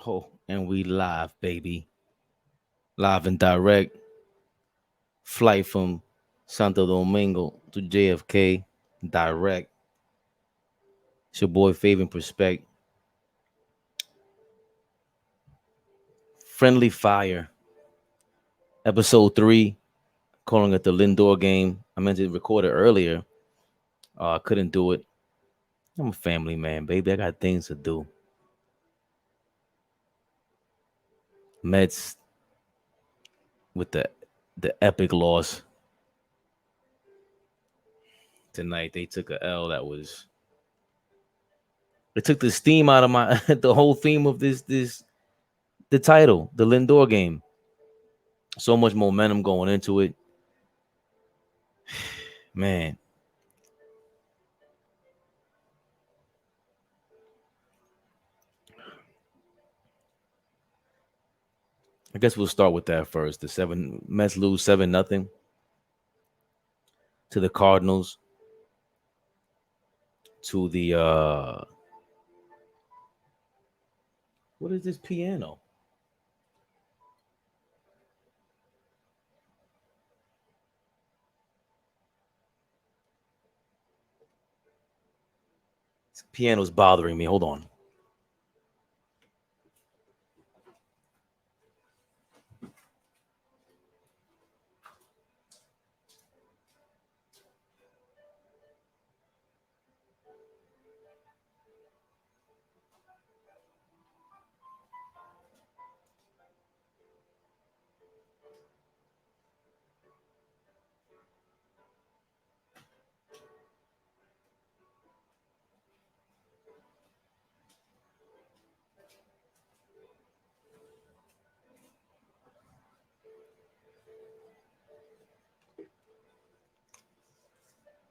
Oh, and we live, baby. Live and direct. Flight from Santo Domingo to JFK. Direct. It's your boy Fabian PerspecTV. Friendly Fire. Episode 3. Calling it the Lindor Game. I meant to record it earlier. I couldn't do it. I'm a family man, baby. I got things to do. Mets with the epic loss tonight. They took a L that was. It took the steam out of my the whole theme of the title, the Lindor Game. So much momentum going into it. Man. I guess we'll start with that first. The Mets lose 7-0 to the Cardinals. To the what is this piano? This piano's bothering me. Hold on.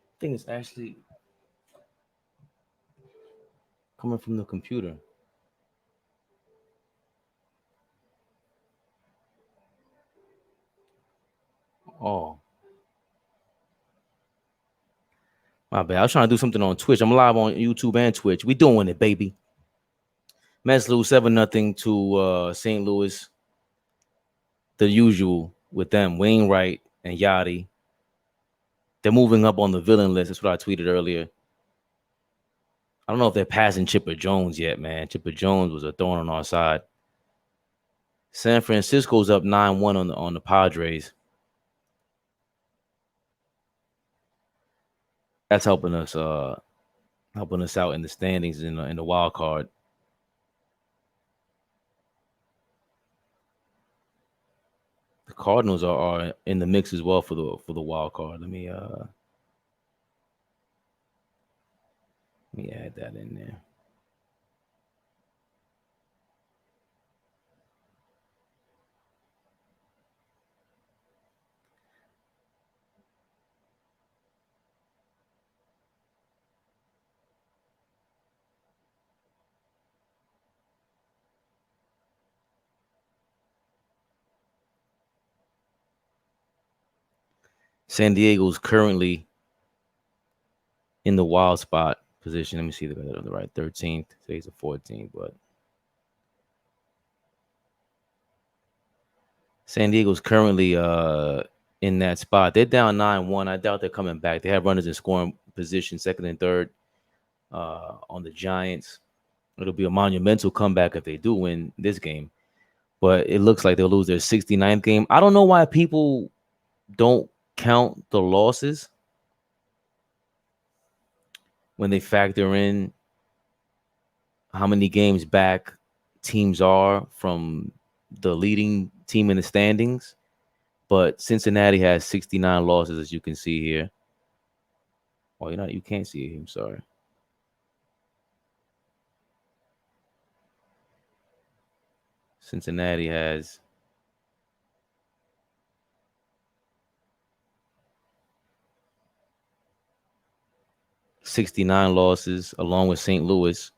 I think it's actually coming from the computer. Oh. My bad. I was trying to do something on Twitch. I'm live on YouTube and Twitch. We doing it, baby. Mets lose 7-0 to St. Louis. The usual with them. Wainwright and Yadi. They're moving up on the villain list. That's what I tweeted earlier. I don't know if they're passing Chipper Jones yet, man. Chipper Jones was a thorn on our side. San Francisco's up 9-1 on the Padres. That's helping us out in the standings in the wild card. The Cardinals are in the mix as well for the wild card. Let me add that in there. San Diego's currently in the wild spot position. Let me see the right 13th. Today's the 14th, but San Diego's currently in that spot. They're down 9-1. I doubt they're coming back. They have runners in scoring position, second and third on the Giants. It'll be a monumental comeback if they do win this game. But it looks like they'll lose their 69th game. I don't know why people don't count the losses when they factor in how many games back teams are from the leading team in the standings. But Cincinnati has 69 losses, as you can see here. Oh, you can't see it. I'm sorry. Cincinnati has 69 losses along with St. Louis.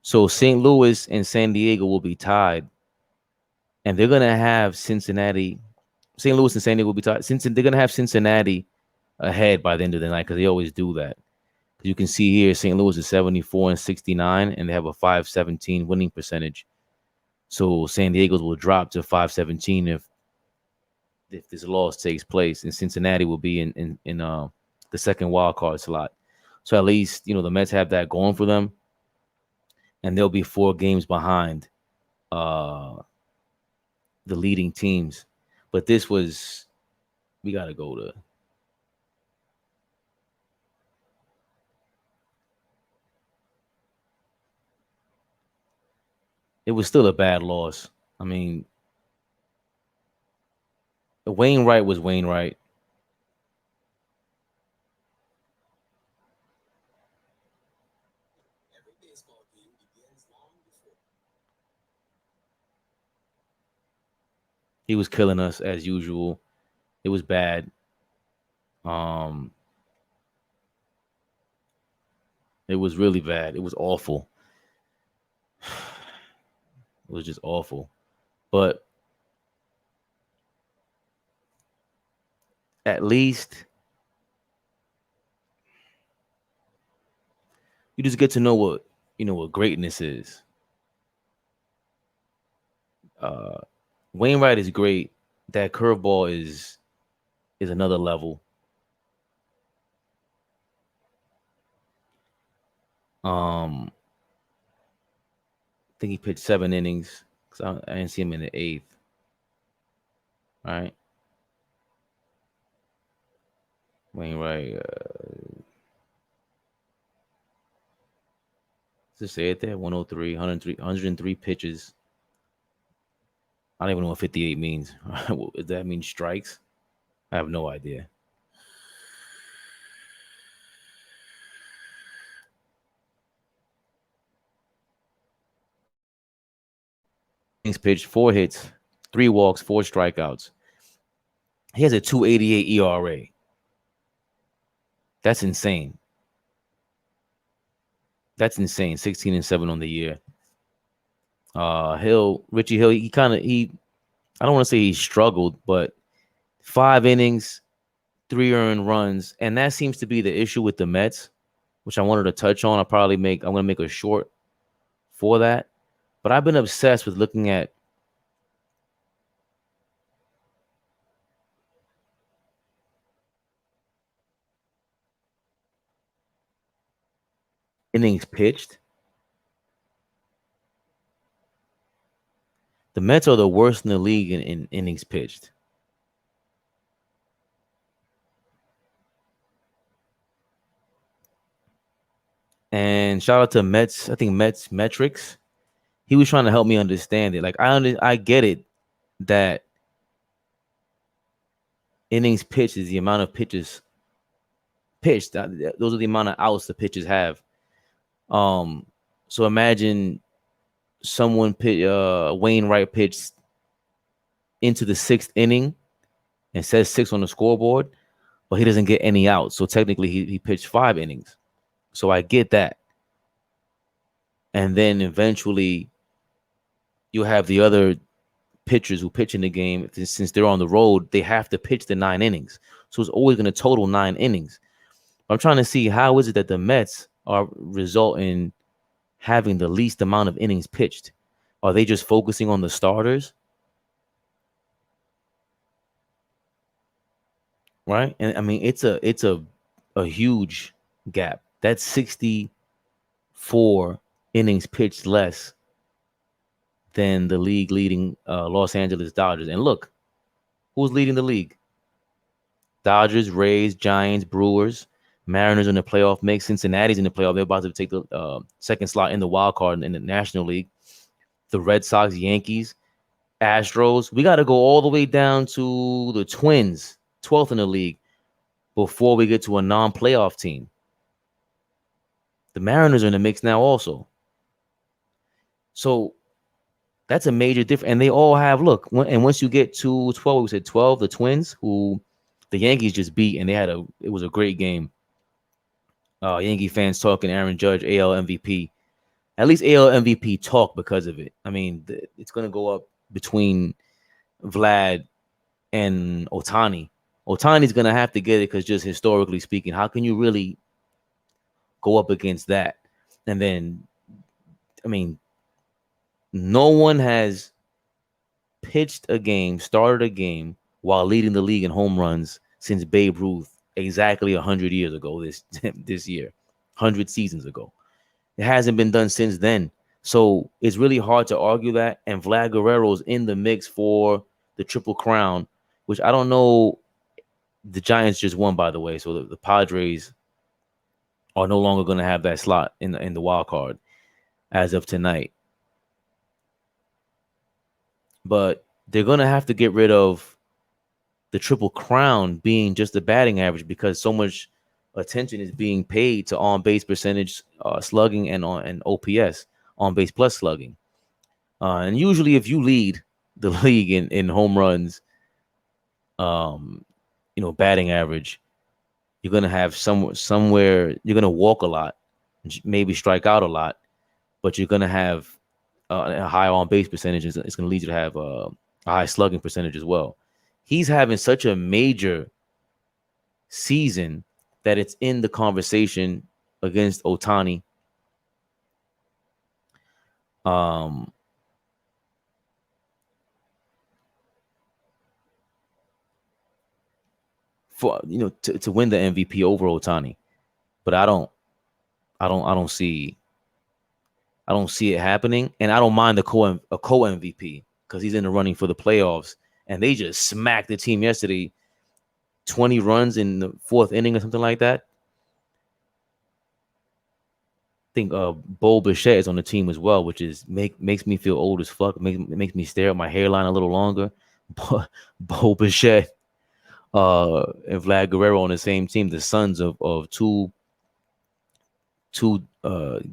So St. Louis and San Diego will be tied. And they're going to have Cincinnati. St. Louis and San Diego will be tied. They're going to have Cincinnati ahead by the end of the night because they always do that. You can see here St. Louis is 74 and 69, and they have a .517 winning percentage. So San Diego's will drop to 517 if this loss takes place, and Cincinnati will be in the second wild card slot. So at least the Mets have that going for them, and they'll be 4 games behind uh, the leading teams. But this was we got to go to. It was still a bad loss. I mean, Wainwright was Wainwright. He was killing us as usual. It was bad. Um, it was really bad. It was awful. It was just awful. But at least you just get to know what greatness is. Uh, Wainwright is great. That curveball is another level. I think he pitched 7 innings because I didn't see him in the 8th. All right, Wainwright. Just say it there. 103, 103 pitches. I don't even know what 58 means. Does that mean strikes? I have no idea. He's pitched 4 hits, 3 walks, 4 strikeouts. He has a 2.88 ERA. That's insane. That's insane. 16-7 on the year. Richie Hill, I don't want to say he struggled, but 5 innings, 3 earned runs, and that seems to be the issue with the Mets, which I wanted to touch on. I'm gonna make a short for that. But I've been obsessed with looking at innings pitched. The Mets are the worst in the league in innings pitched. And shout out to Mets, I think Mets Metrics. He was trying to help me understand it. Like I get it that innings pitched is the amount of pitches pitched. Those are the amount of outs the pitches have. So imagine Wainwright pitched into the 6th inning and says 6 on the scoreboard, but he doesn't get any outs. So technically he pitched 5 innings. So I get that. And then eventually you'll have the other pitchers who pitch in the game. Since they're on the road, they have to pitch the 9 innings. So it's always going to total 9 innings. I'm trying to see how is it that the Mets result in having the least amount of innings pitched. Are they just focusing on the starters? Right? And I mean, it's a huge gap. That's 64 innings pitched less than the league leading Los Angeles Dodgers. And look, who's leading the league? Dodgers, Rays, Giants, Brewers, Mariners in the playoff mix. Cincinnati's in the playoff. They're about to take the second slot in the wild card in the National League. The Red Sox, Yankees, Astros. We got to go all the way down to the Twins, 12th in the league, before we get to a non-playoff team. The Mariners are in the mix now also. So that's a major difference. And they all have, look, and once you get to 12, we said 12, the Twins, who the Yankees just beat, and it was a great game. Yankee fans talking Aaron Judge, AL MVP. At least AL MVP talk because of it. I mean, it's going to go up between Vlad and Ohtani. Ohtani's going to have to get it because just historically speaking, how can you really go up against that? And then, I mean, No one has pitched a game, started a game while leading the league in home runs since Babe Ruth exactly 100 years ago this year, 100 seasons ago. It hasn't been done since then. So it's really hard to argue that. And Vlad Guerrero's in the mix for the Triple Crown, which I don't know. The Giants just won, by the way. So the Padres are no longer going to have that slot in the wild card as of tonight. But they're going to have to get rid of the Triple Crown being just the batting average because so much attention is being paid to on base percentage, slugging, and OPS, on base plus slugging. And usually, if you lead the league in home runs, batting average, you're gonna have somewhere you're gonna walk a lot, maybe strike out a lot, but you're gonna have a high on base percentage. It's gonna lead you to have a high slugging percentage as well. He's having such a major season that it's in the conversation against Ohtani. For to win the MVP over Ohtani, but I don't see it happening, and I don't mind a co MVP because he's in the running for the playoffs, and they just smacked the team yesterday, 20 runs in the fourth inning or something like that. I think Bqeperspective is on the team as well, which is makes me feel old as fuck. Makes me stare at my hairline a little longer. But Bqeperspective and Vlad Guerrero on the same team, the sons of two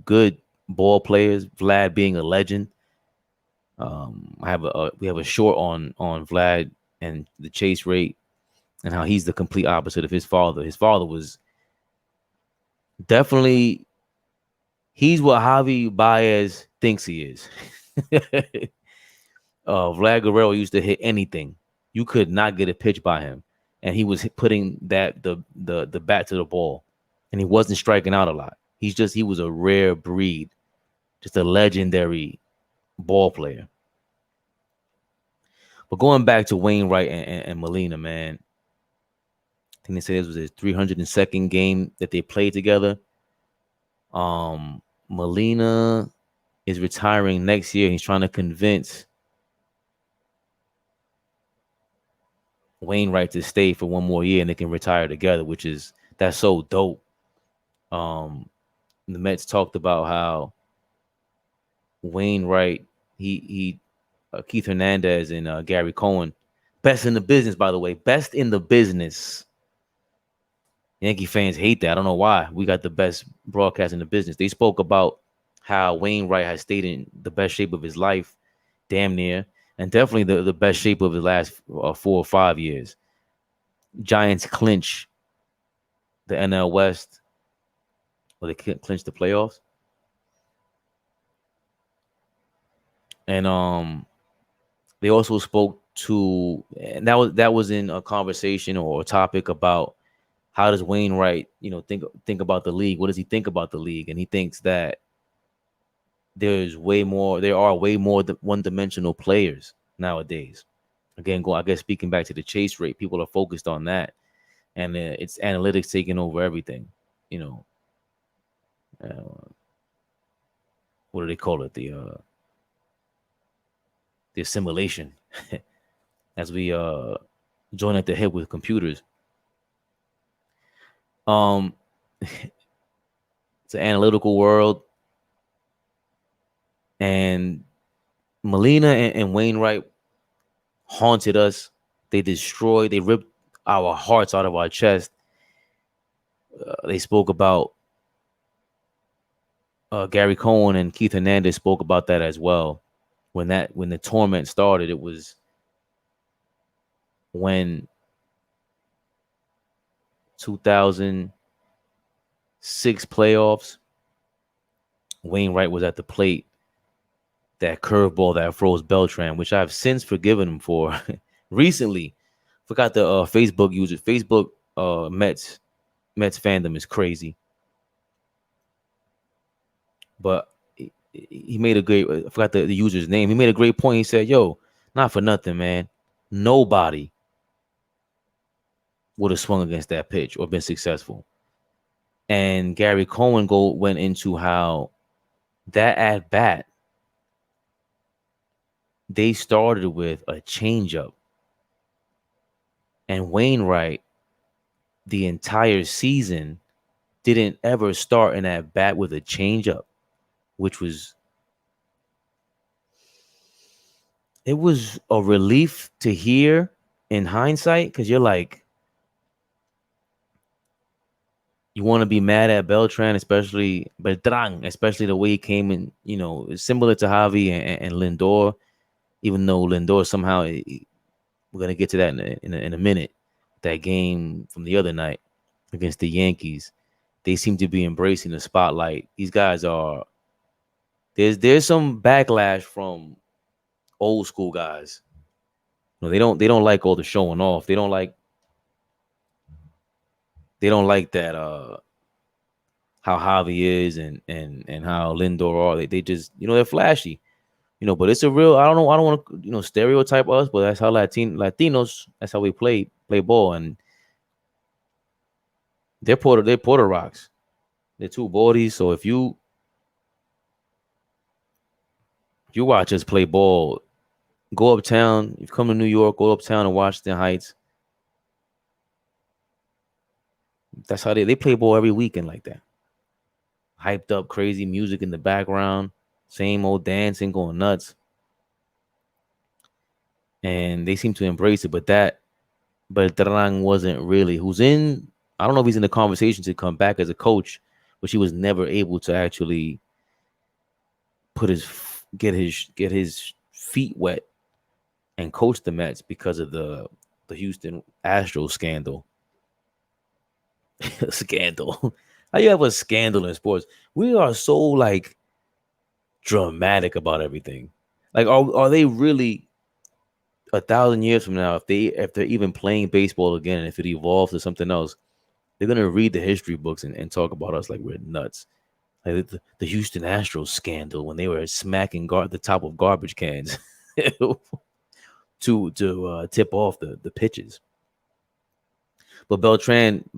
good ball players. Vlad being a legend. We have a short on Vlad and the chase rate and how he's the complete opposite of his father. His father was definitely he's what Javi Baez thinks he is. Vlad Guerrero used to hit anything. You could not get a pitch by him, and he was putting the bat to the ball, and he wasn't striking out a lot. He was a rare breed, just a legendary ball player. But going back to Wainwright and Molina, man, I think they said this was his 302nd game that they played together. Molina is retiring next year. He's trying to convince Wainwright to stay for one more year and they can retire together, that's so dope. The Mets talked about how Wainwright, Keith Hernandez and Gary Cohen, best in the business, by the way, best in the business. Yankee fans hate that. I don't know why. We got the best broadcast in the business. They spoke about how Wainwright has stayed in the best shape of his life, damn near, and definitely the best shape of the last 4 or 5 years. Giants clinch the NL West, or they clinch the playoffs. And they also spoke to, and that was in a conversation or a topic about how does Wainwright, think about the league? What does he think about the league? And he thinks that there are way more one-dimensional players nowadays. Again, speaking back to the chase rate, people are focused on that, and it's analytics taking over everything. What do they call it? The assimilation, as we join at the hip with computers. It's an analytical world, and Molina and Wainwright haunted us. They ripped our hearts out of our chest. They spoke about Gary Cohen and Keith Hernandez spoke about that as well. When the torment started, it was when 2006 playoffs, Wainwright was at the plate. That curveball that froze Beltran, which I've since forgiven him for. Recently, forgot the Facebook user. Facebook Mets fandom is crazy. But he made a great. I forgot the user's name. He made a great point. He said, "Yo, not for nothing, man. Nobody would have swung against that pitch or been successful." And Gary Cohen went into how that at bat they started with a changeup, and Wainwright the entire season didn't ever start in at bat with a changeup, which was it was a relief to hear in hindsight, because you're like, you want to be mad at Beltran, especially Beltran, especially the way he came in, it's similar to Javi and Lindor, even though Lindor somehow, we're going to get to that in a minute, that game from the other night against the Yankees, they seem to be embracing the spotlight. These guys are, there's some backlash from old school guys. They don't like all the showing off. They don't like that how Javi is and how Lindor are. They just, they're flashy. But it's a real, I don't want to, stereotype us, but that's how Latinos, that's how we play ball. And they're Puerto Rocks. They're two bodies. So if you watch us play ball, go uptown, if you come to New York, go uptown and Washington Heights. That's how they play ball every weekend like that. Hyped up, crazy music in the background, same old dancing, going nuts. And they seem to embrace it, but Beltran wasn't really. I don't know if he's in the conversation to come back as a coach, but he was never able to actually get his feet wet and coach the Mets because of the Houston Astros scandal. Scandal. How you have a scandal in sports? We are so like dramatic about everything. Like, are they really 1,000 years from now, if they're even playing baseball again, and if it evolves to something else, they're gonna read the history books and talk about us like we're nuts. Like the Houston Astros scandal when they were smacking the top of garbage cans to tip off the pitches. But Beltran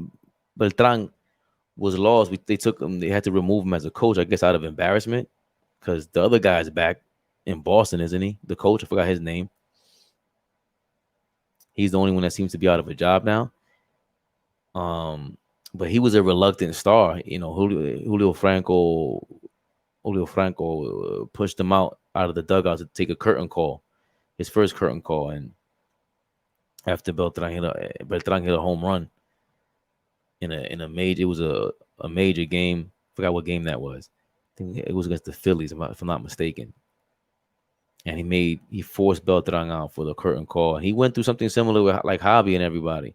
was lost. They took him. They had to remove him as a coach, I guess, out of embarrassment, because the other guy's back in Boston, isn't he? The coach, I forgot his name. He's the only one that seems to be out of a job now. But he was a reluctant star. Julio Franco pushed him out of the dugout to take a curtain call, his first curtain call, and after Beltran hit a home run in a major, it was a major game. Forgot what game that was. I think it was against the Phillies, if I'm not mistaken. And he forced Beltran out for the curtain call. He went through something similar with like Javi and everybody.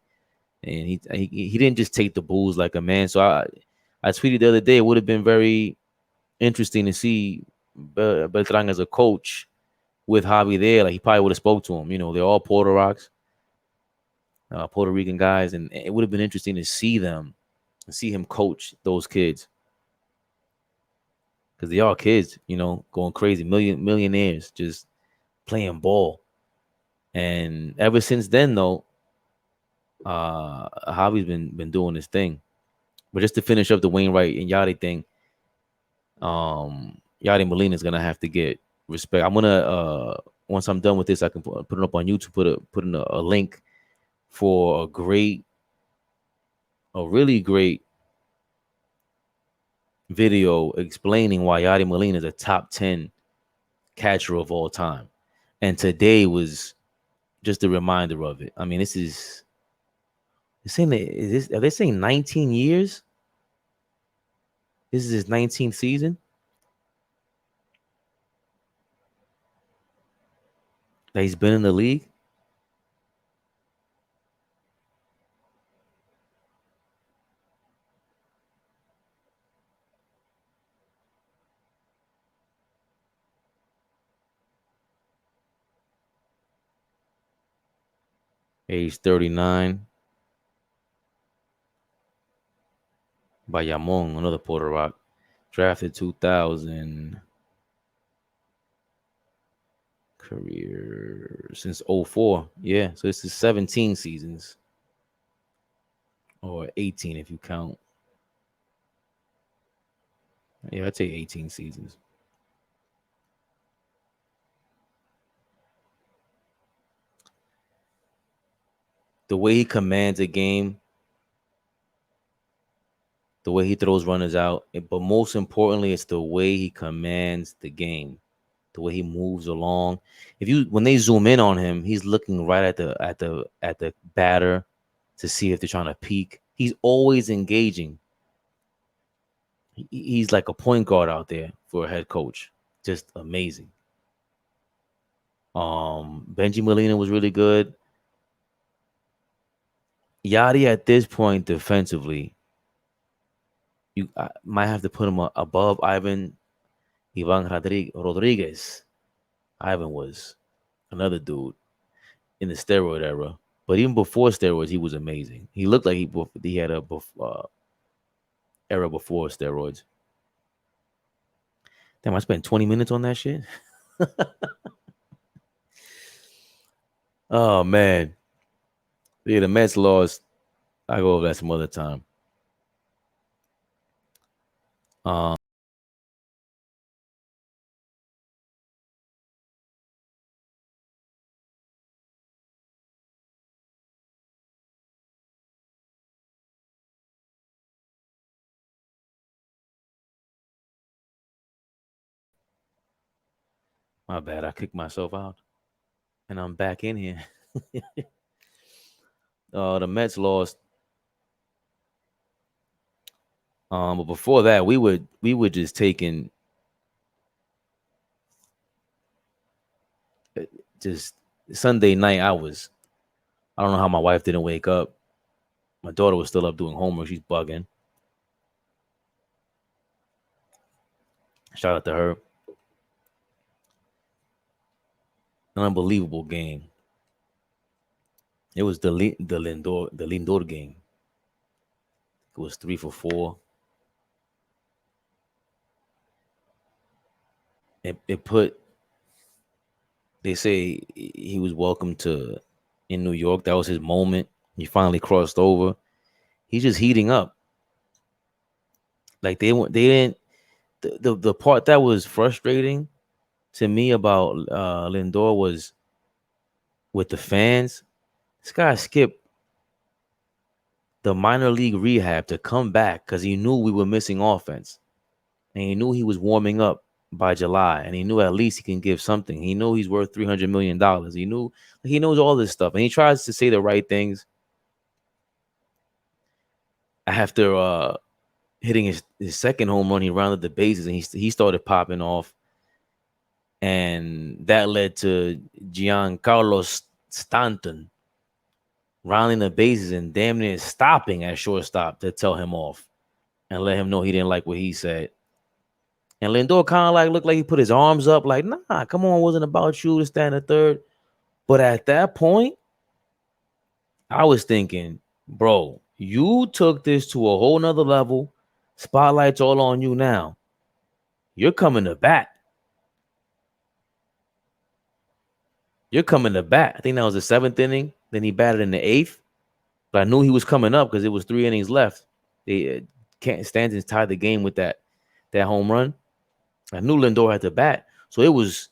And he didn't just take the bulls like a man. So I tweeted the other day, it would have been very interesting to see Beltran as a coach with Javi there. Like, he probably would have spoke to him. They're all Puerto Rocks, Puerto Rican guys, and it would have been interesting to see them and see him coach those kids, because they are kids, going crazy, millionaires, just playing ball. And ever since then, though, Javi's been doing this thing. But just to finish up the Wainwright and Yadi thing, Yadi Molina is gonna have to get respect. I'm gonna once I'm done with this, I can put it up on YouTube. Put in a link for a really great video explaining why Yadi Molina is a top 10 catcher of all time. And today was just a reminder of it. I mean, this is are they saying 19 years? This is his 19th season that he's been in the league. Age 39. Bayamon, another Puerto Rock. Drafted 2000. Career since '04. Yeah, so this is 17 seasons or 18 if you count. Yeah, I'd say 18 seasons. The way he commands a game, the way he throws runners out, but most importantly, it's the way he commands the game, the way he moves along. If you when they zoom in on him, he's looking right at the batter to see if they're trying to peek. He's always engaging. He's like a point guard out there for a head coach. Just amazing. Benji Molina was really good. Yadi at this point defensively, you might have to put him above Ivan Rodriguez. Ivan was another dude in the steroid era, but even before steroids, he was amazing. He looked like he had a era before steroids. Damn, I spent 20 minutes on that shit. Oh man, yeah, the Mets lost. I go over that some other time. Um, my bad. I kicked myself out, and I'm back in here. The Mets lost. But before that, we were just taking just Sunday night. I don't know how my wife didn't wake up. My daughter was still up doing homework. She's bugging. Shout out to her. An unbelievable game. It was the Lindor game. It was 3 for 4. It put. They say he was welcome to in New York. That was his moment. He finally crossed over. He's just heating up. Like they didn't. The part that was frustrating to me about Lindor was with the fans. This guy skipped the minor league rehab to come back because he knew we were missing offense. And he knew he was warming up by July. And he knew at least he can give something. He knew he's worth $300 million. He knows all this stuff. And he tries to say the right things. After hitting his second home run, he rounded the bases and he started popping off. And that led to Giancarlo Stanton rounding the bases and damn near stopping at shortstop to tell him off and let him know he didn't like what he said. And Lindor kind of like looked like he put his arms up, like, nah, come on, it wasn't about you to stand a third. But at that point, I was thinking, bro, you took this to a whole nother level. Spotlight's all on you now. You're coming to bat. You're coming to bat. I think that was the 7th inning. Then he batted in the 8th. But I knew he was coming up because it was 3 innings left. They Stanton tied the game with that home run. I knew Lindor had to bat. So it was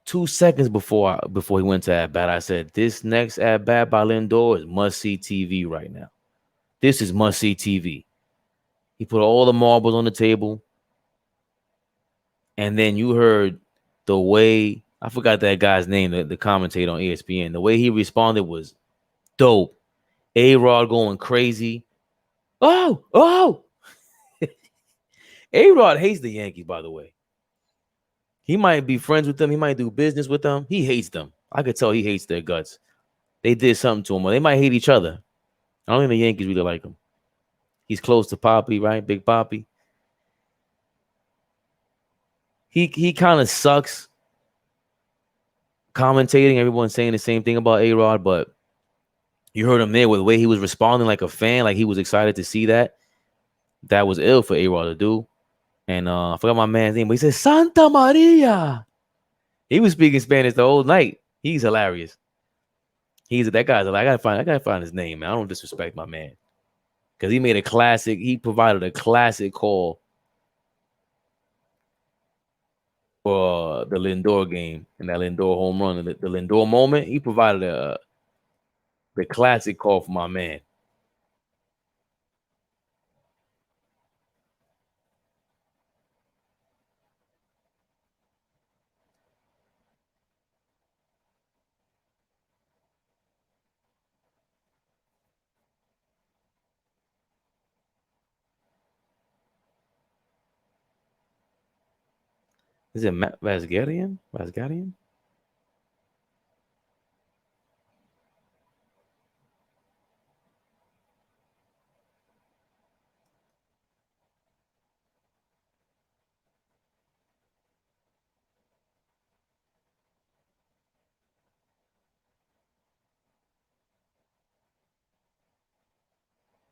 2 seconds before he went to at bat. I said, this next at bat by Lindor is must see TV right now. This is must see TV. He put all the marbles on the table. And then you heard the way, I forgot that guy's name, the commentator on ESPN. The way he responded was dope. A-Rod going crazy. Oh. A-Rod hates the Yankees, by the way. He might be friends with them. He might do business with them. He hates them. I could tell he hates their guts. They did something to him, or they might hate each other. I don't think the Yankees really like him. He's close to Poppy, right? Big Poppy. He kind of sucks commentating. Everyone's saying the same thing about A-Rod, but you heard him there with the way he was responding like a fan, like he was excited to see that. That was ill for A-Rod to do. And I forgot my man's name, but he said Santa Maria. He was speaking Spanish the whole night. He's hilarious. He's that guy's. I gotta find his name, man. I don't disrespect my man because he made a classic. He provided a classic call for the Lindor game and that Lindor home run, the Lindor moment. He provided the classic call for my man. Is it Matt Vasgarian? Vasgarian?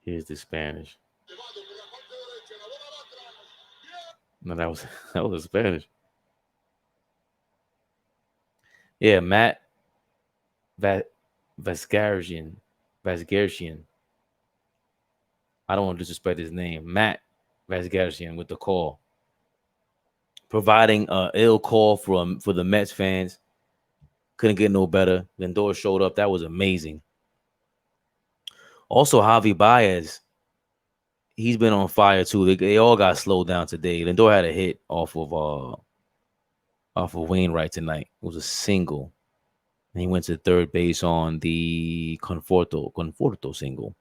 Here's the Spanish. No, that was that was Spanish. Yeah, Matt Vasgarian. Vasgarian. I don't want to disrespect his name. Matt Vasgarian with the call. Providing a ill call for the Mets fans. Couldn't get no better. Lindor showed up. That was amazing. Also, Javi Baez, he's been on fire too. They all got slowed down today. Lindor had a hit off of Wainwright tonight. It was a single. And he went to third base on the Conforto single.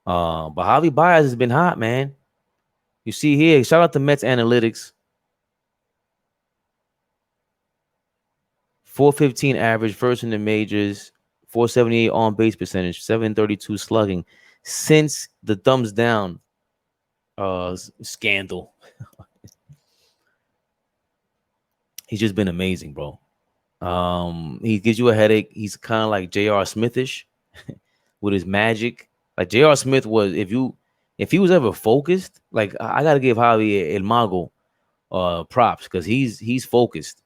But Javi Baez has been hot, man. You see here, shout out to Mets Analytics. 415 average, first in the majors, 478 on base percentage, 732 slugging. Since the thumbs down scandal, he's just been amazing, bro. He gives you a headache. He's kind of like J.R. Smithish with his magic. Like J.R. Smith was, if he was ever focused, like I gotta give Javi El Mago props because he's focused.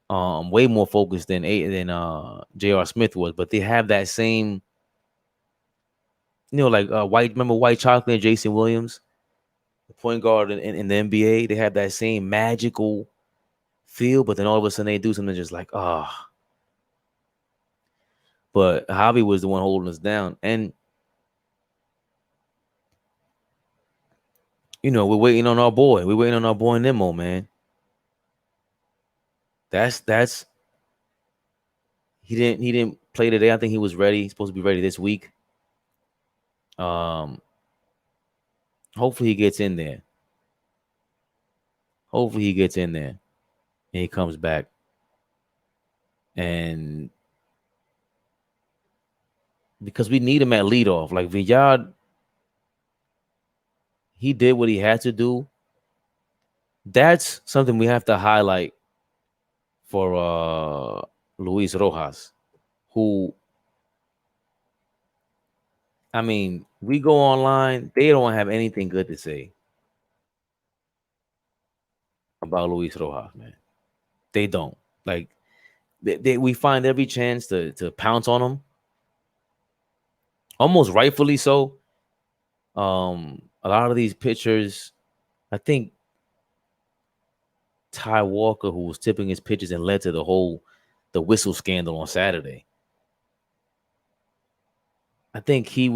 Way more focused than J.R. Smith was, but they have that same, like remember White Chocolate and Jason Williams, the point guard in the NBA. They have that same magical feel, but then all of a sudden they do something just like But Javi was the one holding us down, and we're waiting on our boy. We're waiting on our boy Nemo, man. That's he didn't play today. I think he was ready. He's supposed to be ready this week. Hopefully he gets in there. Hopefully he gets in there and he comes back. And because we need him at leadoff. Like Villar, he did what he had to do. That's something we have to highlight for Luis Rojas, who, I mean, we go online, they don't have anything good to say about Luis Rojas, man. They don't. Like we find every chance to pounce on him. Almost rightfully so. A lot of these pitchers, I think Ty Walker, who was tipping his pitches and led to the whistle scandal on Saturday. I think he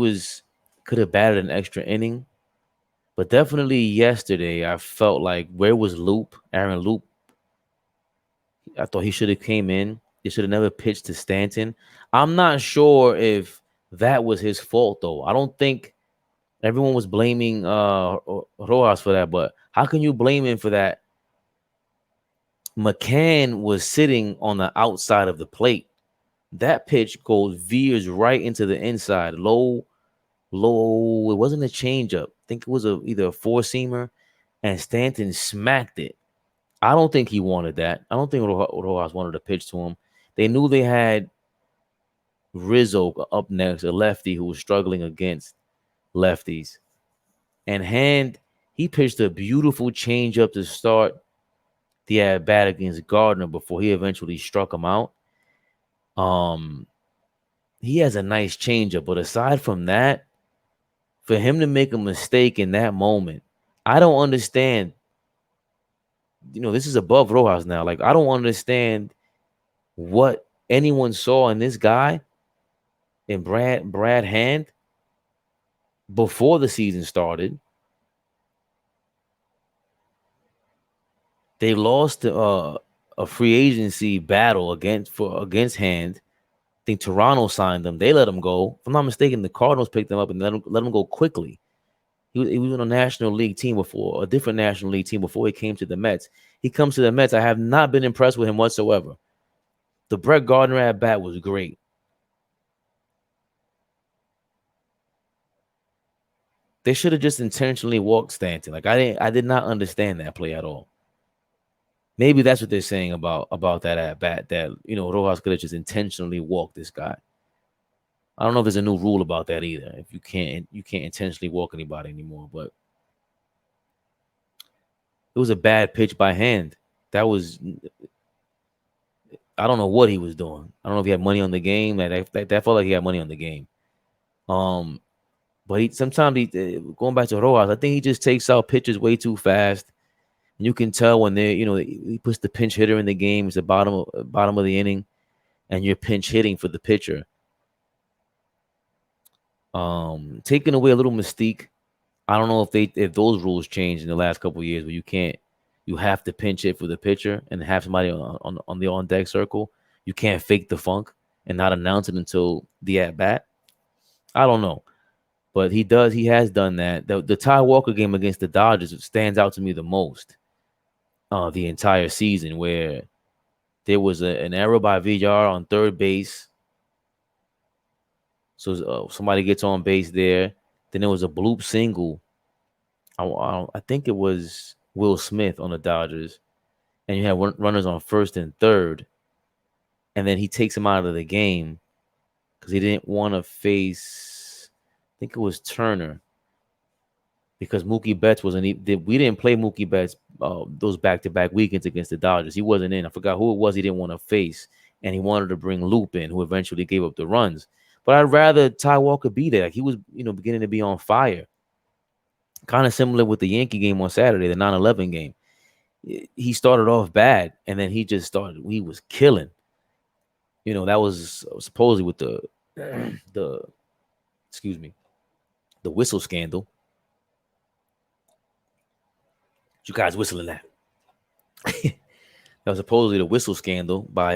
could have batted an extra inning, but definitely yesterday I felt like where was Loop, Aaron Loop? I thought he should have came in. He should have never pitched to Stanton. I'm not sure if that was his fault though. I don't think everyone was blaming Rojas for that, but how can you blame him for that? McCann was sitting on the outside of the plate. That pitch veers right into the inside, low. It wasn't a changeup. I think it was either a four-seamer, and Stanton smacked it. I don't think he wanted that. I don't think Rojas wanted to pitch to him. They knew they had Rizzo up next, a lefty who was struggling against lefties. And He pitched a beautiful changeup to start the at bat against Gardner before he eventually struck him out. He has a nice changeup, but aside from that, for him to make a mistake in that moment, I don't understand. This is above Rojas now. Like, I don't understand what anyone saw in this guy in Brad Hand before the season started. They lost a free agency battle against Hand. I think Toronto signed them. They let him go. If I'm not mistaken, the Cardinals picked him up and let him go quickly. He was on a National League team before, a different National League team before he came to the Mets. He comes to the Mets. I have not been impressed with him whatsoever. The Brett Gardner at bat was great. They should have just intentionally walked Stanton. Like, I did not understand that play at all. Maybe that's what they're saying about that at bat, that Rojas could have just intentionally walked this guy. I don't know if there's a new rule about that either. If you can't intentionally walk anybody anymore, but it was a bad pitch by Hand. I don't know what he was doing. I don't know if he had money on the game. That felt like he had money on the game. But sometimes going back to Rojas, I think he just takes out pitches way too fast. And you can tell when he puts the pinch hitter in the game. It's the bottom of the inning, and you're pinch hitting for the pitcher. Taking away a little mystique. I don't know if those rules changed in the last couple of years, where you have to pinch hit for the pitcher and have somebody on the on deck circle. You can't fake the funk and not announce it until the at bat. I don't know, but he has done that. The Ty Walker game against the Dodgers stands out to me the most. The entire season, where there was an error by Villar on third base. So somebody gets on base there. Then there was a bloop single. I think it was Will Smith on the Dodgers. And you had runners on first and third. And then he takes him out of the game because he didn't want to face, I think it was Turner. Because Mookie Betts wasn't. We didn't play Mookie Betts those back-to-back weekends against the Dodgers. He wasn't in. I forgot who it was he didn't want to face, and he wanted to bring Loop in, who eventually gave up the runs. But I'd rather Ty Walker be there. Like, he was, beginning to be on fire. Kind of similar with the Yankee game on Saturday, the 9-11 game. He started off bad, and then he just started. He was killing. That was supposedly with the whistle scandal. You guys whistling that? That was supposedly the whistle scandal by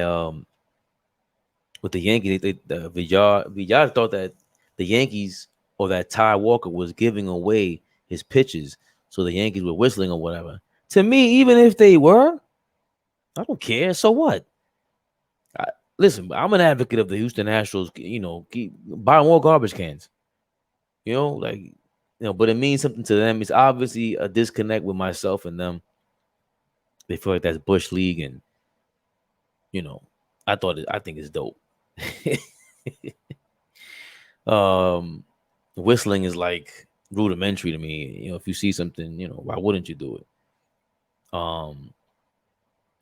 with the Yankees. Villar thought that the Yankees or that Ty Walker was giving away his pitches, so the Yankees were whistling or whatever. To me, even if they were, I don't care. So what? Listen, I'm an advocate of the Houston Astros. Buy more garbage cans. But it means something to them. It's obviously a disconnect with myself and them. They feel like that's Bush League, and I think it's dope. Whistling is like rudimentary to me. If you see something, why wouldn't you do it?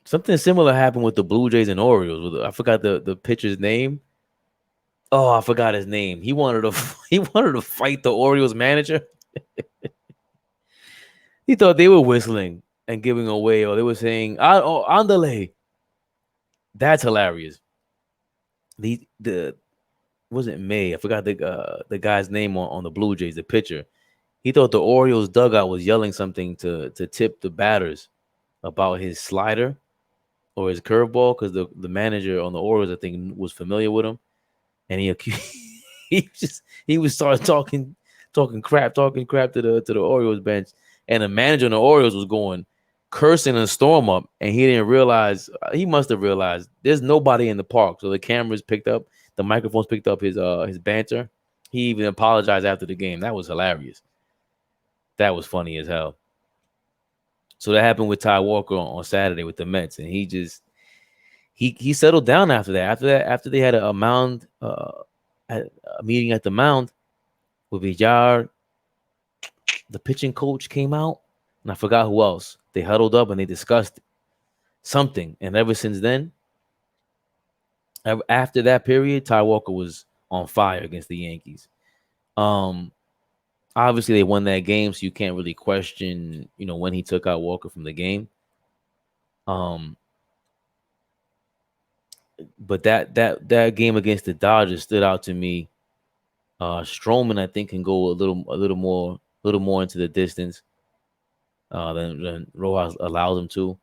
Something similar happened with the Blue Jays and Orioles. I forgot the pitcher's name. Oh, I forgot his name. He wanted to fight the Orioles manager. He thought they were whistling and giving away, or they were saying, "Oh, andale." That's hilarious. The wasn't May. I forgot the guy's name on the Blue Jays, the pitcher. He thought the Orioles dugout was yelling something to tip the batters about his slider or his curveball, because the manager on the Orioles, I think, was familiar with him, and he was started talking crap to the Orioles bench, and the manager on the Orioles was going cursing and storm up, and he must have realized there's nobody in the park, so the cameras picked up, the microphones picked up his banter. He even apologized after the game. That was hilarious. That was funny as hell. So that happened with Ty Walker on Saturday with the Mets, and he settled down after that. After they had a meeting at the mound with Villar, the pitching coach came out And I forgot who else. They huddled up and they discussed something. And ever since then, after that period, Ty Walker was on fire against the Yankees. Um, Obviously they won that game, so you can't really question, when he took out Walker from the game. Um, but that game against the Dodgers stood out to me. Stroman, I think, can go a little more into the distance than Rojas allows him to.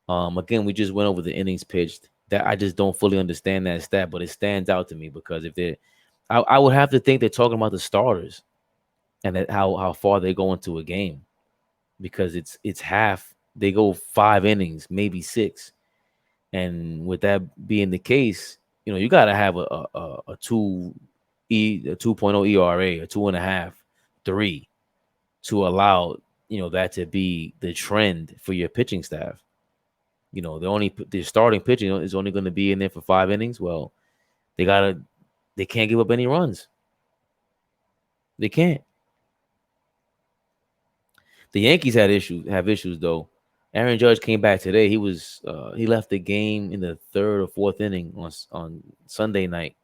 Again, we just went over the innings pitched. That I just don't fully understand that stat, but it stands out to me because if they're, I would have to think they're talking about the starters and that how far they go into a game, because it's half. They go 5 innings, maybe 6, and with that being the case, you got to have a 2.0 ERA, a 2.5, 3 to allow that to be the trend for your pitching staff. The starting pitching is only going to be in there for 5 innings. Well, they can't give up any runs. They can't. The Yankees have issues though. Aaron Judge came back today. He left the game in the 3rd or 4th inning on Sunday night,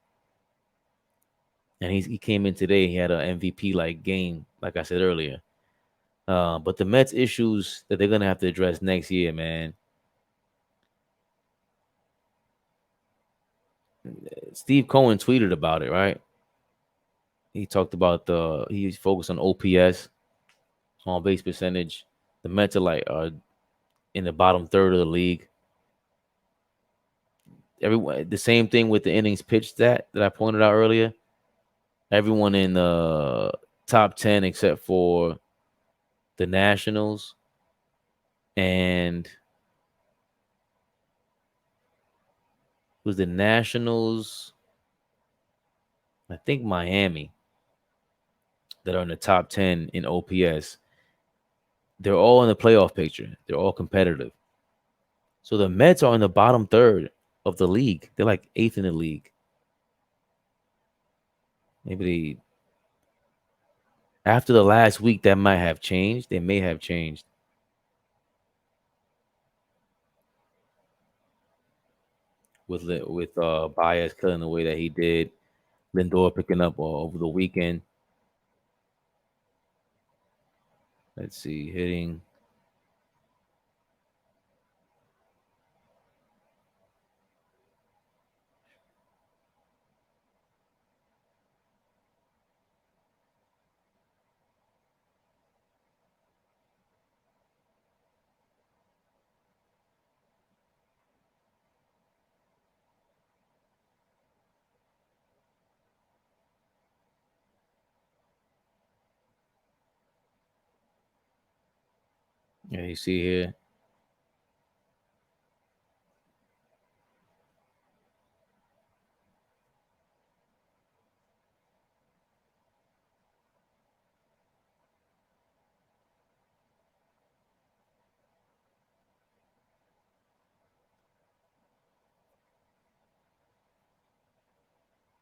and he came in today. He had an MVP like game, like I said earlier. But the Mets issues that they're gonna have to address next year, man. Steve Cohen tweeted about it, right? He talked about he's focused on OPS, on base percentage. The Mets are in the bottom third of the league. Everyone, the same thing with the innings pitched that I pointed out earlier. Everyone in the top 10 except for the Nationals and was the Nationals, I think Miami, that are in the top 10 in OPS. They're all in the playoff picture. They're all competitive. So the Mets are in the bottom third of the league. They're like 8th in the league. Maybe after the last week, that might have changed. They may have changed. With Baez killing the way that he did, Lindor picking up over the weekend. Let's see, hitting. Yeah, you see here.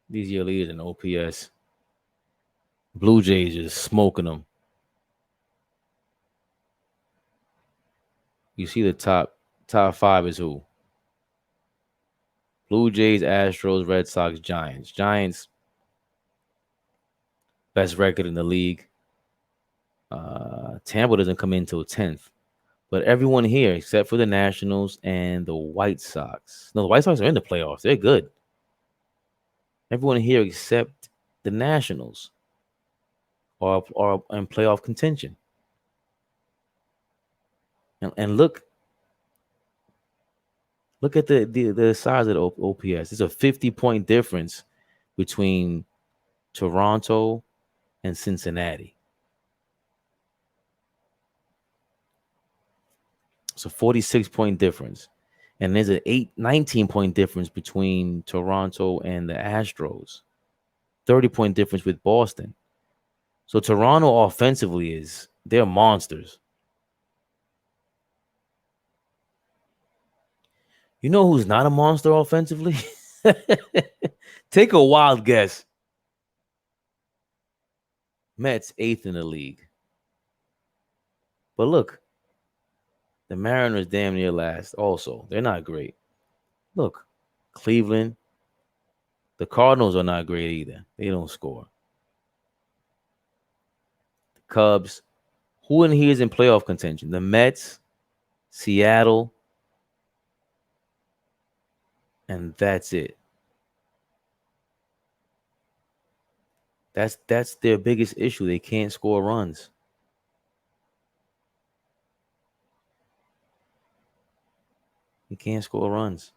These year leaders in OPS. Blue Jays is smoking them. You see the top 5 is who? Blue Jays, Astros, Red Sox, Giants. Giants, best record in the league. Tampa doesn't come in until 10th. But everyone here, except for the Nationals and the White Sox. No, the White Sox are in the playoffs. They're good. Everyone here except the Nationals are in playoff contention. And look at the size of the OPS. It's a 50-point difference between Toronto and Cincinnati. It's a 46-point difference. And there's an 19-point difference between Toronto and the Astros. 30-point difference with Boston. So Toronto offensively they're monsters. You know who's not a monster offensively? Take a wild guess. Mets 8th in the league. But look, The Mariners damn near last. Also, they're not great. Look, Cleveland. The Cardinals are not great either. They don't score. The Cubs. Who in here is in playoff contention? The Mets, Seattle, and that's it. That's their biggest issue. They can't score runs. They can't score runs.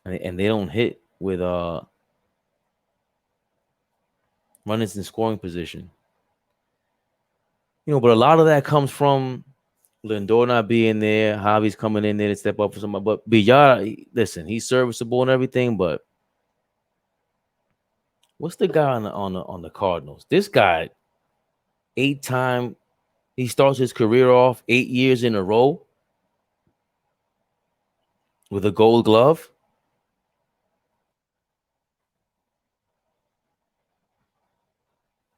And they don't hit with runners in scoring position. But a lot of that comes from Lindor not being there. Javi's coming in there to step up for somebody. But Yadi, listen, he's serviceable and everything. But what's the guy on the Cardinals? This guy, 8-time. He starts his career off 8 years in a row with a Gold Glove.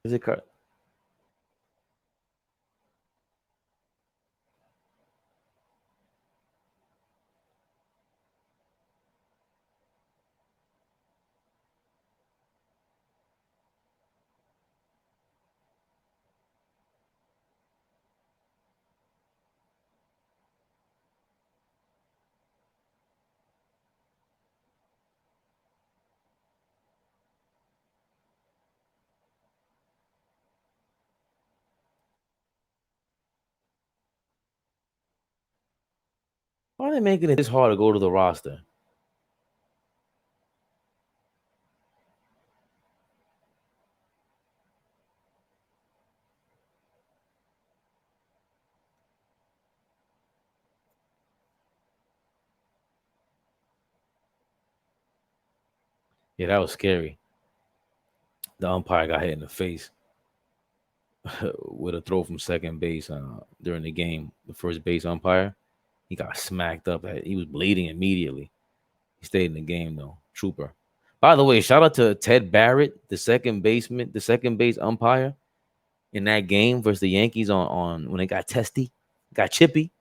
Is it? Why are they making it this hard to go to the roster? Yeah, that was scary. The umpire got hit in the face with a throw from second base during the game. The first base umpire, he got smacked up. He was bleeding immediately. He stayed in the game though. Trooper. By the way, shout out to Ted Barrett, the second base umpire in that game versus the Yankees on when they got got chippy.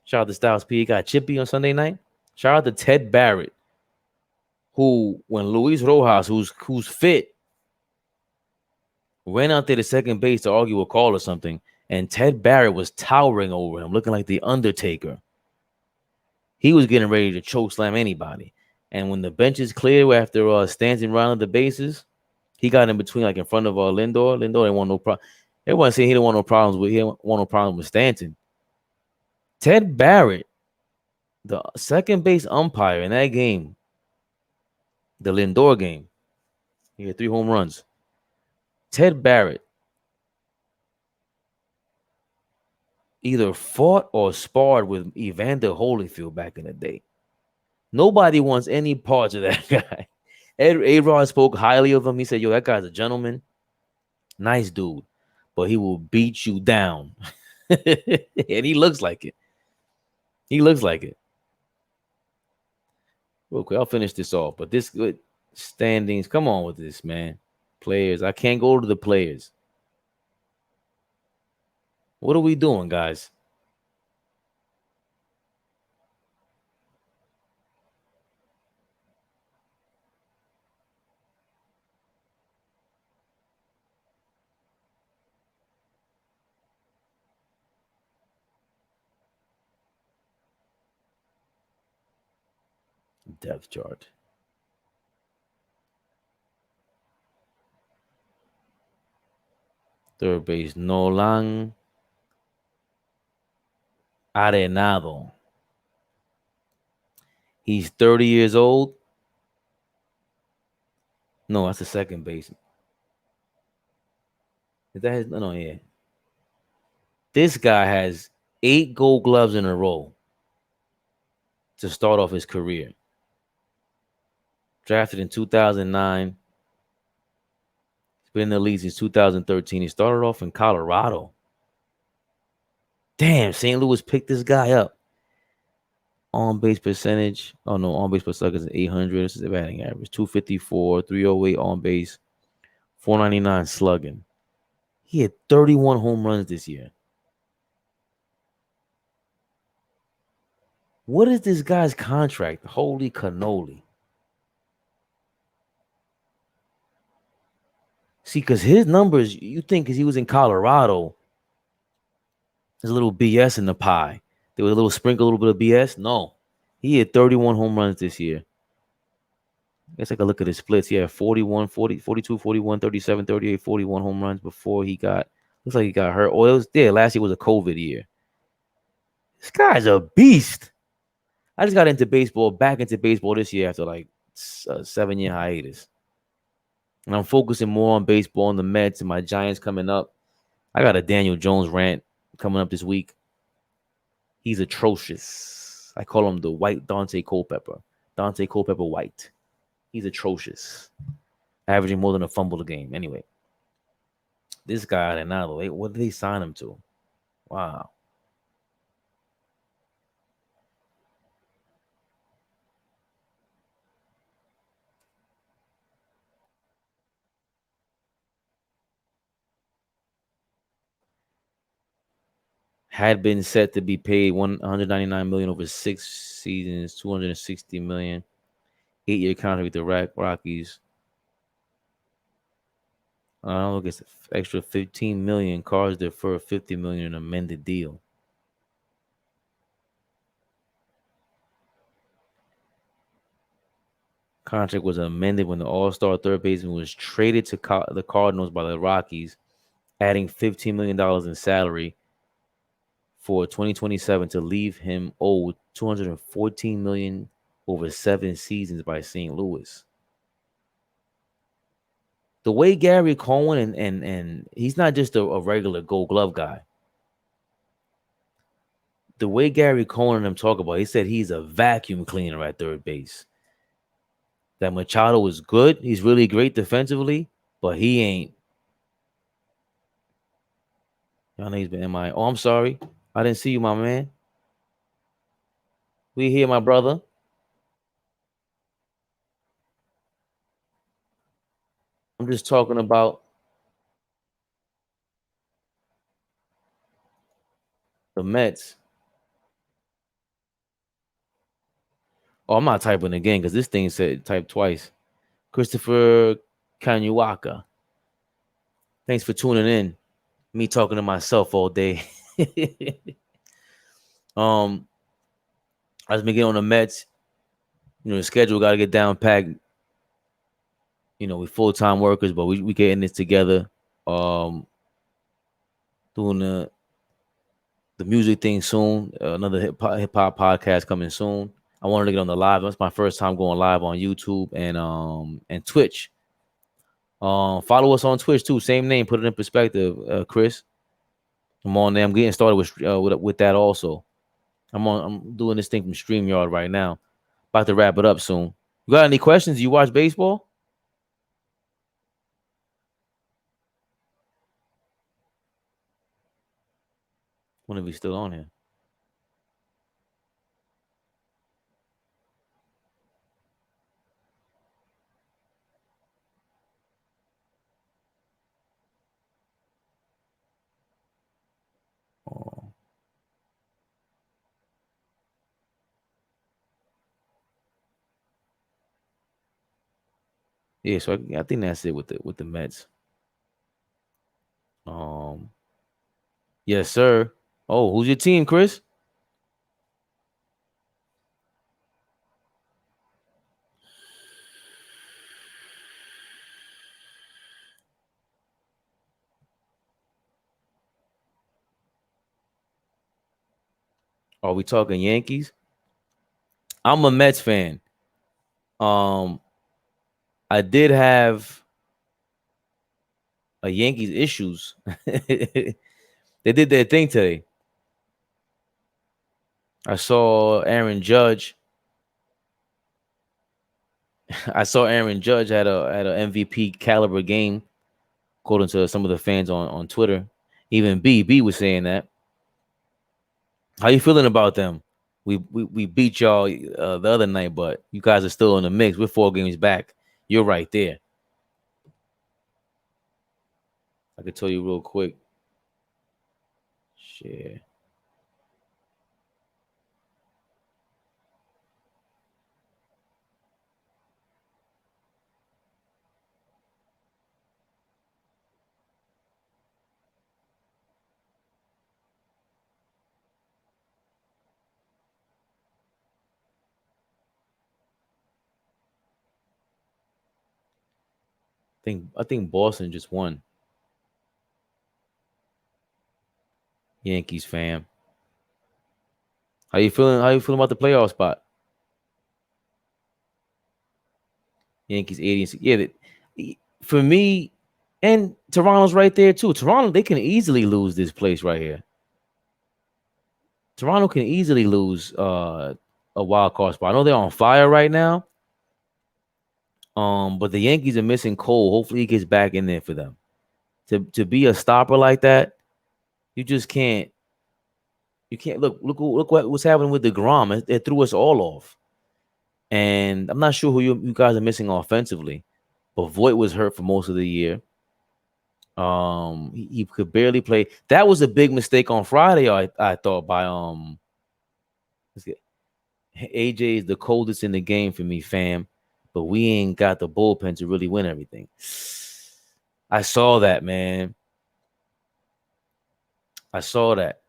Shout out to Styles P. He got chippy on Sunday night. Shout out to Ted Barrett, who when Luis Rojas, who's fit, ran out there to second base to argue a call or something, and Ted Barrett was towering over him, looking like the Undertaker. He was getting ready to choke slam anybody. And when the benches cleared after Stanton rounded the bases, he got in between, like in front of Lindor. Lindor didn't want no problem. Everyone saying he didn't want no problems with Stanton. Ted Barrett, the second base umpire in that game, the Lindor game, he had 3 home runs. Ted Barrett either fought or sparred with Evander Holyfield back in the day. Nobody wants any parts of that guy. A-Rod spoke highly of him. He said, yo, that guy's a gentleman. Nice dude. But he will beat you down. And he looks like it. He looks like it. Real quick, I'll finish this off. But this good standings. Come on with this, man. Players. I can't go to the players. What are we doing, guys? Depth chart. Third base, Nolan Arenado. He's 30 years old. No, that's the second base. Is that his? No, yeah. This guy has 8 Gold Gloves in a row to start off his career. Drafted in 2009. He's been in the league since 2013. He started off in Colorado. Damn, St. Louis picked this guy up. On base percentage. Oh no, on base percentage is 800. This is the batting average. 254, 308 on base, 499 slugging. He had 31 home runs this year. What is this guy's contract? Holy cannoli. See, because his numbers, you think because he was in Colorado, there's a little BS in the pie. There was a little sprinkle, a little bit of BS. No. He had 31 home runs this year. Let's take a look at his splits. He had 41, 40, 42, 41, 37, 38, 41 home runs before he got, looks like he got hurt. Oh, it was there. Last year was a COVID year. This guy's a beast. I just got back into baseball this year after like a 7-year hiatus. And I'm focusing more on baseball and the Mets and my Giants coming up. I got a Daniel Jones rant coming up this week. He's atrocious. I call him the white Dante Culpepper. Dante Culpepper white. He's atrocious. Averaging more than a fumble a game. Anyway, this guy, what did they sign him to? Wow. Had been set to be paid $199 million over 6 seasons, $260 million, 8-year contract with the Rockies. Look, it's extra $15 million. Cards defer $50 million in amended deal. Contract was amended when the All-Star third baseman was traded to the Cardinals by the Rockies, adding $15 million in salary for 2027 to leave him owed $214 million over 7 seasons by St. Louis. The way Gary Cohen and he's not just a regular Gold Glove guy. The way Gary Cohen and him talk about, he said he's a vacuum cleaner at third base. That Machado is good. He's really great defensively, but he ain't. Y'all know he's been MIA. Oh, I'm sorry. I didn't see you, my man. We here, my brother. I'm just talking about the Mets. Oh, I'm not typing again because this thing said type twice. Christopher Kanyuaka. Thanks for tuning in. Me talking to myself all day. As we get on the Mets, the schedule got to get down packed. We full-time workers, but we getting this together. Doing the music thing soon. Another hip hop podcast coming soon. I wanted to get on the live. That's my first time going live on YouTube and Twitch. Follow us on Twitch too. Same name. Put it in perspective, Chris. I'm on there. I'm getting started with that also. I'm doing this thing from StreamYard right now. About to wrap it up soon. You got any questions? You watch baseball? When are we still on here? Oh. Yeah, so I think that's it with the Mets. Yes, sir. Oh, who's your team, Chris? Are we talking Yankees? I'm a Mets fan. I did have a Yankees issues. They did their thing today. I saw Aaron Judge. I saw Aaron Judge had a MVP caliber game, according to some of the fans on Twitter. Even B was saying that. How you feeling about them? We beat y'all the other night, but you guys are still in the mix. We're 4 games back. You're right there. I could tell you real quick. Share. I think Boston just won. Yankees fam. How you feeling? How you feeling about the playoff spot? Yankees 80. Yeah, for me, and Toronto's right there too. Toronto, they can easily lose this place right here. Toronto can easily lose a wild card spot. I know they're on fire right now. But the Yankees are missing Cole. Hopefully he gets back in there for them. To be a stopper like that, you just can't. You can't look what's happening with DeGrom. It threw us all off. And I'm not sure who you guys are missing offensively, but Voit was hurt for most of the year. He could barely play. That was a big mistake on Friday. I thought by AJ is the coldest in the game for me, fam. But we ain't got the bullpen to really win everything. I saw that, man. I saw that.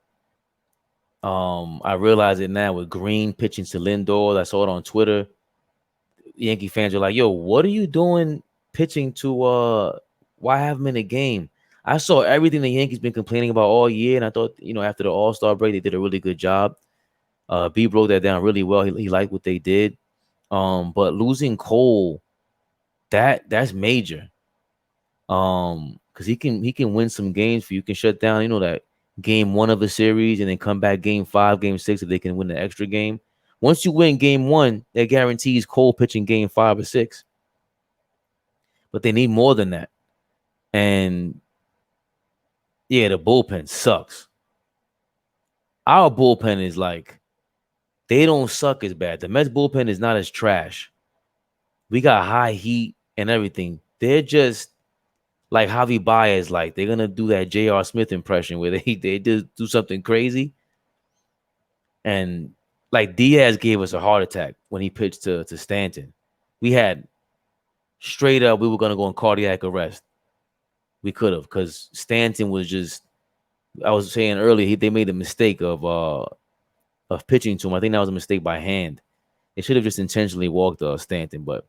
I realize it now with Green pitching to Lindor. I saw it on Twitter. Yankee fans are like, "Yo, what are you doing pitching to why have him in the game?" I saw everything the Yankees been complaining about all year, and I thought, after the All-Star break, they did a really good job. B broke that down really well. He liked what they did. But losing Cole, that's major. Because he can win some games for you. Can shut down, that game 1 of the series and then come back game 5, game 6 if they can win the extra game. Once you win game 1, that guarantees Cole pitching game 5 or 6. But they need more than that. And yeah, the bullpen sucks. Our bullpen is like, they don't suck as bad. The Mets bullpen is not as trash. We got high heat and everything. They're just like Javi Baez, like they're gonna do that J.R. Smith impression where they just do something crazy. And like Diaz gave us a heart attack when he pitched to Stanton. We had straight up, we were gonna go in cardiac arrest. We could have, because Stanton was just, I was saying earlier, they made a mistake of pitching to him. I think that was a mistake by hand. They should have just intentionally walked Stanton, but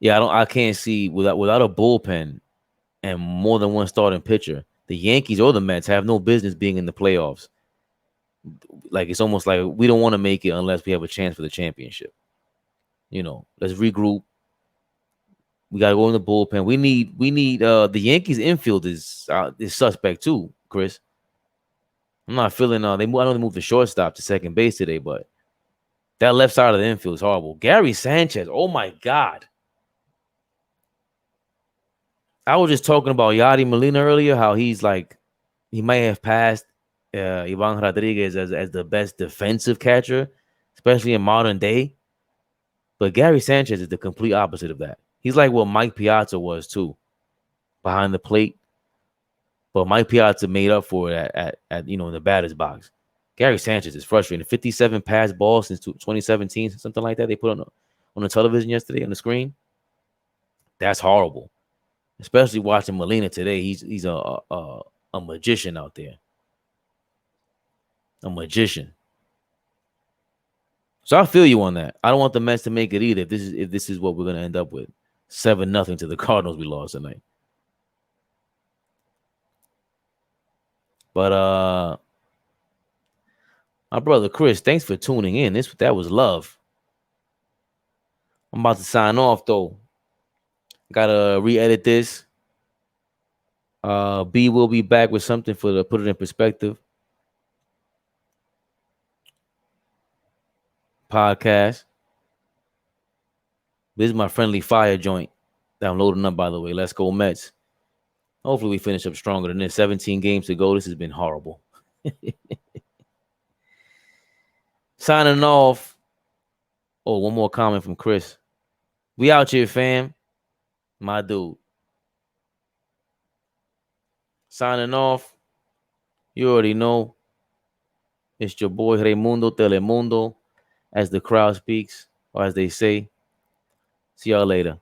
yeah, I can't see without a bullpen and more than one starting pitcher, the Yankees or the Mets have no business being in the playoffs. Like, it's almost like we don't want to make it unless we have a chance for the championship. Let's regroup. We gotta go in the bullpen. We need the Yankees infield is suspect too, Chris. I'm not feeling I know they moved the shortstop to second base today, but that left side of the infield is horrible. Gary Sanchez, oh my God. I was just talking about Yadi Molina earlier, how he's like, he might have passed Ivan Rodriguez as the best defensive catcher, especially in modern day. But Gary Sanchez is the complete opposite of that. He's like what Mike Piazza was too, behind the plate. But Mike Piazza made up for it at in the batter's box. Gary Sanchez is frustrating. 57 pass balls since 2017, something like that. They put on the television yesterday on the screen. That's horrible. Especially watching Molina today. He's a magician out there. A magician. So I feel you on that. I don't want the Mets to make it either. If this is what we're gonna end up with, 7-0 to the Cardinals we lost tonight. But my brother Chris, thanks for tuning in. That was love. I'm about to sign off though. Gotta re-edit this. B will be back with something for the Put It in Perspective podcast. This is my friendly fire joint that I'm loading up, by the way. Let's go Mets. Hopefully we finish up stronger than this. 17 games to go. This has been horrible. Signing off. Oh, one more comment from Chris. We out here, fam. My dude. Signing off. You already know. It's your boy Raimundo Telemundo, as the crowd speaks, or as they say. See y'all later.